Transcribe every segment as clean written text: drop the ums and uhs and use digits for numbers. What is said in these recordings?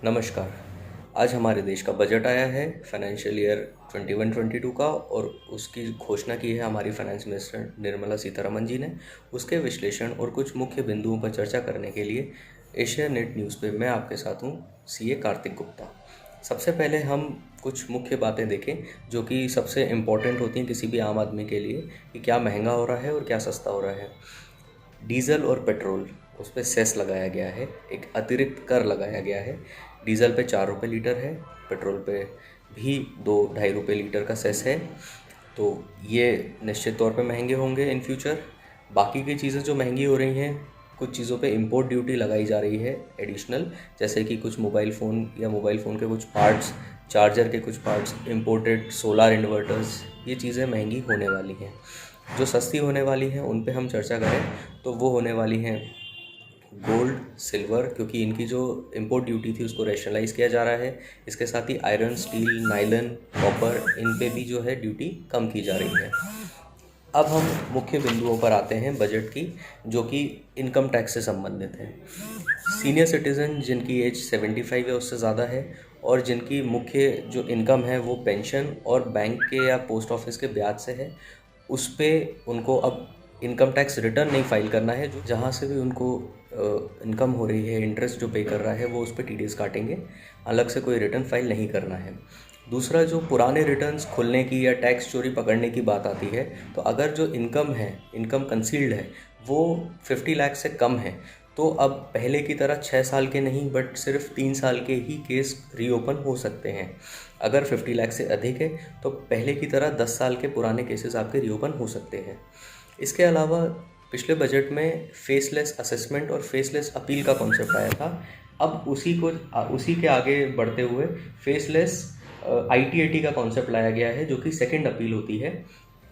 नमस्कार। आज हमारे देश का बजट आया है फाइनेंशियल ईयर 21-22 का, और उसकी घोषणा की है हमारी फाइनेंस मिनिस्टर निर्मला सीतारमण जी ने। उसके विश्लेषण और कुछ मुख्य बिंदुओं पर चर्चा करने के लिए एशिया नेट न्यूज़ पे मैं आपके साथ हूँ, सीए कार्तिक गुप्ता। सबसे पहले हम कुछ मुख्य बातें देखें जो कि सबसे इम्पोर्टेंट होती हैं किसी भी आम आदमी के लिए, कि क्या महंगा हो रहा है और क्या सस्ता हो रहा है। डीजल और पेट्रोल, उस पर सेस लगाया गया है, एक अतिरिक्त कर लगाया गया है। डीजल पे 4 रुपये लीटर है, पेट्रोल पे भी 2-2.5 रुपये लीटर का सेस है। तो ये निश्चित तौर पे महंगे होंगे इन फ्यूचर। बाकी की चीज़ें जो महंगी हो रही हैं, कुछ चीज़ों पे इंपोर्ट ड्यूटी लगाई जा रही है एडिशनल, जैसे कि कुछ मोबाइल फ़ोन या मोबाइल फ़ोन के कुछ पार्ट्स, चार्जर के कुछ पार्ट्स, इंपोर्टेड सोलार इन्वर्टर्स, ये चीज़ें महंगी होने वाली हैं। जो सस्ती होने वाली हैं उन पे हम चर्चा करें तो वो होने वाली हैं गोल्ड, सिल्वर, क्योंकि इनकी जो इंपोर्ट ड्यूटी थी उसको रैशनलाइज़ किया जा रहा है। इसके साथ ही आयरन, स्टील, नायलन, कॉपर, इन पे भी जो है ड्यूटी कम की जा रही है। अब हम मुख्य बिंदुओं पर आते हैं बजट की, जो कि इनकम टैक्स से संबंधित है। सीनियर सिटीज़न जिनकी एज 75 है उससे ज़्यादा है, और जिनकी मुख्य जो इनकम है वो पेंशन और बैंक के या पोस्ट ऑफिस के ब्याज से है, उस पर उनको अब इनकम टैक्स रिटर्न नहीं फाइल करना है। जो जहाँ से भी उनको इनकम हो रही है, इंटरेस्ट जो पे कर रहा है, वो उस पर टीडीएस काटेंगे, अलग से कोई रिटर्न फाइल नहीं करना है। दूसरा, जो पुराने रिटर्न्स खुलने की या टैक्स चोरी पकड़ने की बात आती है, तो अगर जो इनकम है, इनकम कंसील्ड है, वो 50 लाख से कम है, तो अब पहले की तरह 6 साल के नहीं बट सिर्फ 3 साल के ही केस रीओपन हो सकते हैं। अगर 50 लाख से अधिक है तो पहले की तरह 10 साल के पुराने केसेस आपके रीओपन हो सकते हैं। इसके अलावा पिछले बजट में फेसलेस असेसमेंट और फेसलेस अपील का कॉन्सेप्ट आया था। अब उसी के आगे बढ़ते हुए फेसलेस आईटीएटी का कॉन्सेप्ट लाया गया है, जो कि सेकंड अपील होती है।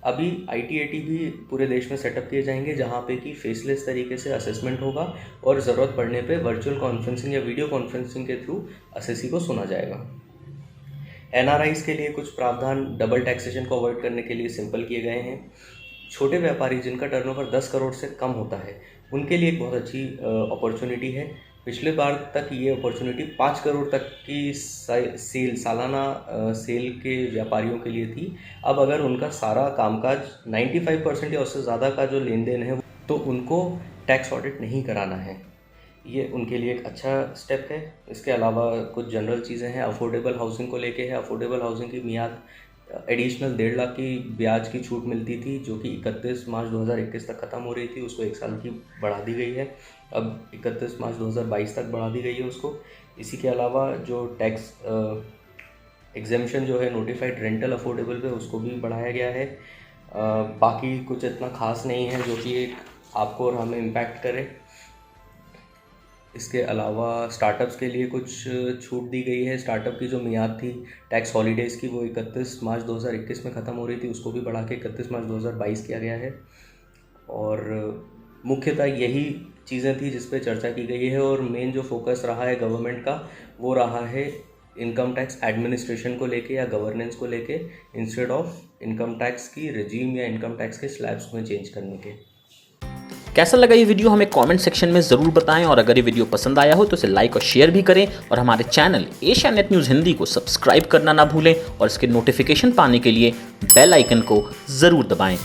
अभी आईटीएटी भी पूरे देश में सेटअप किए जाएंगे, जहाँ पे कि फेसलेस तरीके से असेसमेंट होगा और ज़रूरत पड़ने पे वर्चुअल कॉन्फ्रेंसिंग या वीडियो कॉन्फ्रेंसिंग के थ्रू असेसी को सुना जाएगा। एनआरआईज के लिए कुछ प्रावधान डबल टैक्सेशन को अवॉइड करने के लिए सिंपल किए गए हैं। छोटे व्यापारी जिनका टर्नओवर 10 करोड़ से कम होता है, उनके लिए एक बहुत अच्छी अपॉर्चुनिटी है। पिछले बार तक ये अपॉर्चुनिटी 5 करोड़ तक की सालाना सेल के व्यापारियों के लिए थी। अब अगर उनका सारा कामकाज 95% या उससे ज़्यादा का जो लेन देन है, तो उनको टैक्स ऑडिट नहीं कराना है। ये उनके लिए एक अच्छा स्टेप है। इसके अलावा कुछ जनरल चीज़ें हैं। अफोर्डेबल हाउसिंग को लेके है। अफोर्डेबल हाउसिंग की मियाद एडिशनल 1.5 लाख की ब्याज की छूट मिलती थी, जो कि 31 मार्च 2021 तक ख़त्म हो रही थी, उसको 1 साल की बढ़ा दी गई है। अब 31 मार्च 2022 तक बढ़ा दी गई है उसको। इसी के अलावा जो टैक्स एग्जेम्पशन जो है नोटिफाइड रेंटल अफोर्डेबल पे, उसको भी बढ़ाया गया है। बाकी कुछ इतना खास नहीं है जो कि एक आपको और हमें इम्पैक्ट करे। इसके अलावा स्टार्टअप्स के लिए कुछ छूट दी गई है। स्टार्टअप की जो मियाद थी टैक्स हॉलीडेज़ की, वो 31 मार्च 2021 में ख़त्म हो रही थी, उसको भी बढ़ा के 31 मार्च 2022 किया गया है। और मुख्यतः यही चीज़ें थी जिस पे चर्चा की गई है, और मेन जो फोकस रहा है गवर्नमेंट का, वो रहा है इनकम टैक्स एडमिनिस्ट्रेशन को लेके या गवर्नेंस को लेके, इंस्टेड ऑफ इनकम टैक्स की रेजीम या इनकम टैक्स के स्लैब्स में चेंज करने के। कैसा लगा ये वीडियो हमें कमेंट सेक्शन में ज़रूर बताएं, और अगर ये वीडियो पसंद आया हो तो इसे लाइक और शेयर भी करें, और हमारे channel Asia net news Hindi को सब्सक्राइब करना ना भूलें, और इसके नोटिफिकेशन पाने के लिए बेल आइकन को ज़रूर दबाएं।